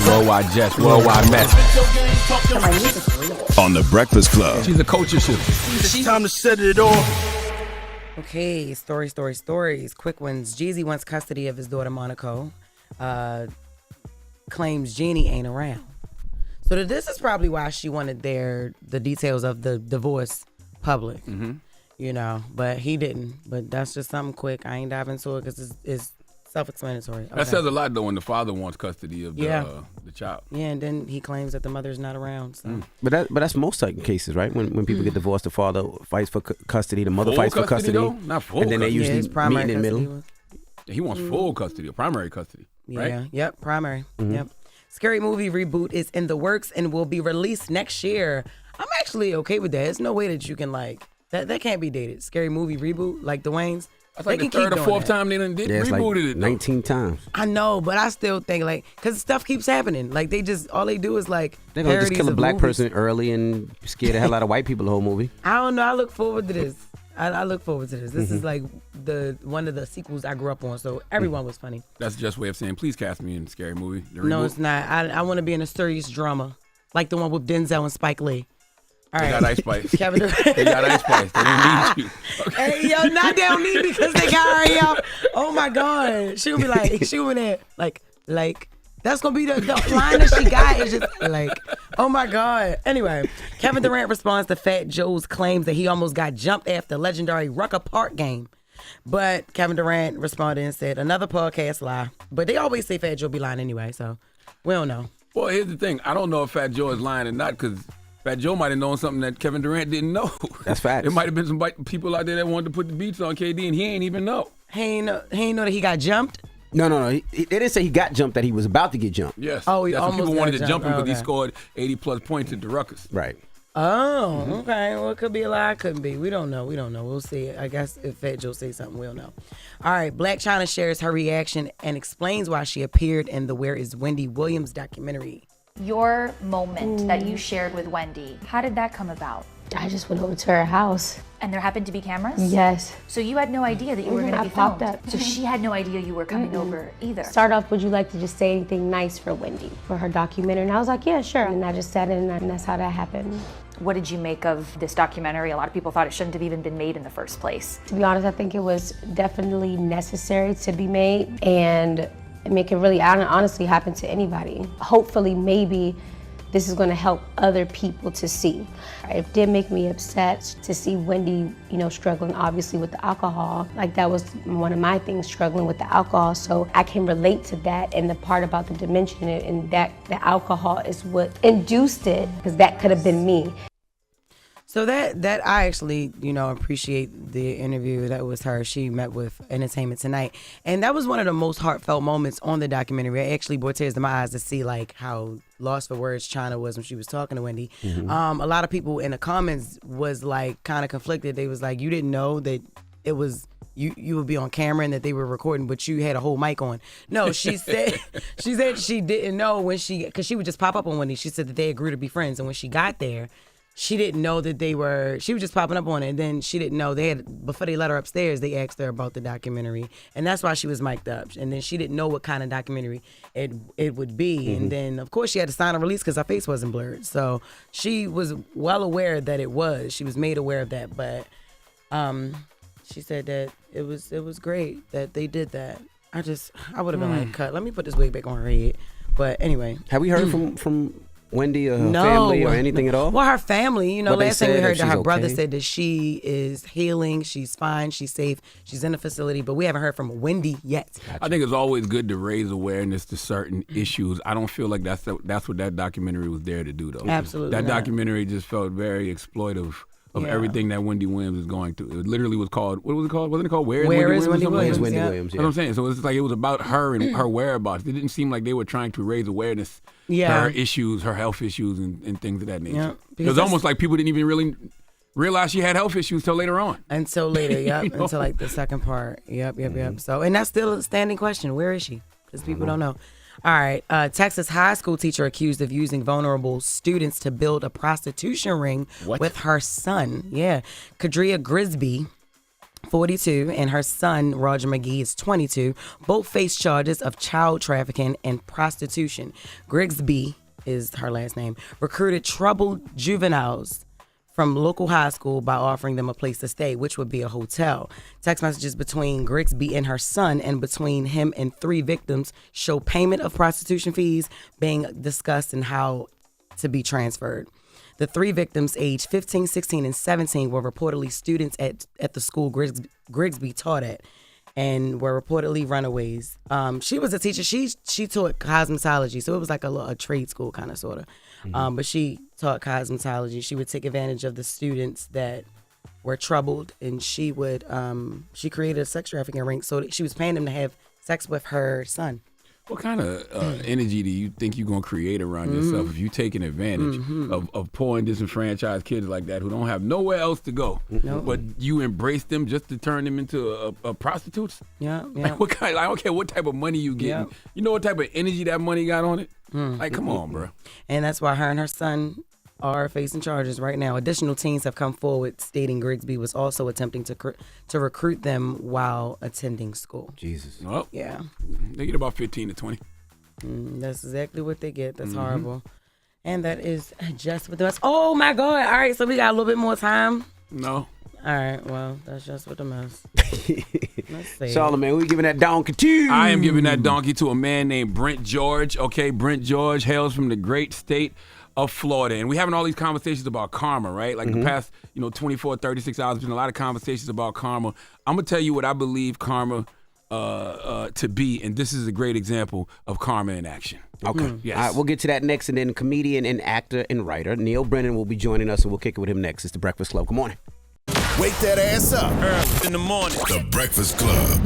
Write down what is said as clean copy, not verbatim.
Worldwide Jets, worldwide Mets. On the Breakfast Club. She's a culture shift. It's time to set it off. Okay, stories. Quick ones. Jeezy wants custody of his daughter Monaco. Claims Jeannie ain't around. So this is probably why she wanted the details of the divorce public. Mm-hmm. You know, but he didn't. But that's just something quick. I ain't diving into it because it's self-explanatory. Okay. That says a lot, though, when the father wants custody of the child. Yeah, and then he claims that the mother's not around. So. But that's most certain cases, right? When people get divorced, the father fights for custody, the mother fights for custody. Though? Not full and then they custody. usually meet in the middle. He wants full custody or primary custody, right? Yeah, yep, primary. Yep. Scary Movie reboot is in the works and will be released next year. I'm actually okay with that. There's no way that you can that can't be dated. Scary Movie reboot, like the Wayans. That's like the third or fourth time they done rebooted it. 19 times. I know, but I still think because stuff keeps happening. Like all they do is they're gonna just kill a black person early and scare the hell out of white people the whole movie. I don't know. I look forward to this. I look forward to this. This is like one of the sequels I grew up on, so everyone was funny. That's just a way of saying, please cast me in Scary Movie. No, it's not. I want to be in a serious drama, like the one with Denzel and Spike Lee. All right. They got Ice Spice. Kevin Durant. They got Ice Spice. They don't need you. Okay. Hey, yo, not they don't need me because they got her, yo. Oh, my God. She gonna be there, like, that's gonna be the line that she got is just like, oh, my God. Anyway, Kevin Durant responds to Fat Joe's claims that he almost got jumped after the legendary Rucker Park game. But Kevin Durant responded and said, another podcast lie. But they always say Fat Joe be lying anyway, so we don't know. Well, here's the thing. I don't know if Fat Joe is lying or not because Fat Joe might have known something that Kevin Durant didn't know. That's facts. There might have been some people out there that wanted to put the beats on KD, and he ain't even know. He ain't know that he got jumped? No. They didn't say he got jumped, that he was about to get jumped. Yes. Oh, he that's almost what people wanted to jump him because he okay. scored 80-plus points at the Ruckus. Right. Oh, okay. Well, it could be a lie. It couldn't be. We don't know. We'll see. I guess if Fat Joe says something, we'll know. All right. Blac Chyna shares her reaction and explains why she appeared in the Where is Wendy Williams documentary. Your moment that you shared with Wendy, how did that come about? I just went over to her house. And there happened to be cameras? Yes. So you had no idea that you were going to be popped filmed? up. So she had no idea you were coming over either? Start off, would you like to just say anything nice for Wendy for her documentary? And I was like, yeah, sure. And I just sat in and that's how that happened. What did you make of this documentary? A lot of people thought it shouldn't have even been made in the first place. To be honest, I think it was definitely necessary to be made. And I mean, it can really honestly happen to anybody. Hopefully, maybe this is going to help other people to see. It did make me upset to see Wendy, struggling obviously with the alcohol. Like that was one of my things, struggling with the alcohol. So I can relate to that, and the part about the dementia and that the alcohol is what induced it, because that could have been me. So that I actually, appreciate the interview. That was her. She met with Entertainment Tonight. And that was one of the most heartfelt moments on the documentary. It actually brought tears to my eyes to see how lost for words Chyna was when she was talking to Wendy. Mm-hmm. A lot of people in the comments was kind of conflicted. They was like, you didn't know that it was you would be on camera and that they were recording, but you had a whole mic on. No, she said she didn't know because she would just pop up on Wendy. She said that they agreed to be friends, and when she got there, she didn't know that she was just popping up on it, and then she didn't know before they let her upstairs, they asked her about the documentary, and that's why she was mic'd up, and then she didn't know what kind of documentary it would be, and then, of course, she had to sign a release because her face wasn't blurred, so she was well aware that she was made aware of that, but she said that it was great that they did that. I would have been like, cut, let me put this wig back on her head, but anyway. Have we heard from Wendy or her family or anything at all? Well, her family, last thing we heard that her brother okay. said that she is healing, she's fine, she's safe, she's in a facility, but we haven't heard from Wendy yet. I think it's always good to raise awareness to certain issues. I don't feel like that's what that documentary was there to do, though. Absolutely That not. documentary just felt very exploitive of everything that Wendy Williams is going through. It literally was called, what was it called? Wasn't it called Where is Wendy Williams? Wendy Williams, That's what I'm saying. So it's like it was about her and her whereabouts. It didn't seem like they were trying to raise awareness to her issues, her health issues, and things of that nature. Yeah, it was almost like people didn't even really realize she had health issues till later on. Until later, until like the second part. Yep. So, and that's still a standing question. Where is she? Because people don't know. All right. Texas high school teacher accused of using vulnerable students to build a prostitution ring with her son. Yeah. Kadria Grisby 42, and her son, Roger McGee, is 22. Both face charges of child trafficking and prostitution. Grigsby is her last name, recruited troubled juveniles from local high school by offering them a place to stay, which would be a hotel. Text messages between Grigsby and her son and between him and 3 victims show payment of prostitution fees being discussed and how to be transferred. The 3 victims, aged 15, 16, and 17, were reportedly students at the school Grigsby taught at and were reportedly runaways. She was a teacher. She taught cosmetology, so it was like a trade school kind of, sort of. But she taught cosmetology. She would take advantage of the students that were troubled, and she created a sex trafficking ring, so that she was paying them to have sex with her son. What kind of energy do you think you're going to create around yourself if you're taking advantage of poor and disenfranchised kids like that who don't have nowhere else to go, but you embrace them just to turn them into a prostitutes? Yeah. Like, what kind? I don't care what type of money you get. Yeah. You know what type of energy that money got on it? Like, come on, bro. And that's why her and her son are facing charges right now. Additional teens have come forward stating Grigsby was also attempting to recruit them while attending school. Jesus. Well, yeah. They get about 15 to 20. That's exactly what they get. That's horrible. And that is just what the mess. Oh, my God. All right, so we got a little bit more time. No. All right, well, that's just what the mess. Let's see. Charlamagne, we giving that donkey to? I am giving that donkey to a man named Brent George. Okay, Brent George hails from the great state of Florida. And we're having all these conversations about karma, right? Like the past, 24, 36 hours, there's been a lot of conversations about karma. I'm going to tell you what I believe karma to be, and this is a great example of karma in action. Okay. Yes. All right, we'll get to that next, and then comedian and actor and writer Neil Brennan will be joining us, and we'll kick it with him next. It's The Breakfast Club. Good morning. Wake that ass up. Early in the morning. The Breakfast Club.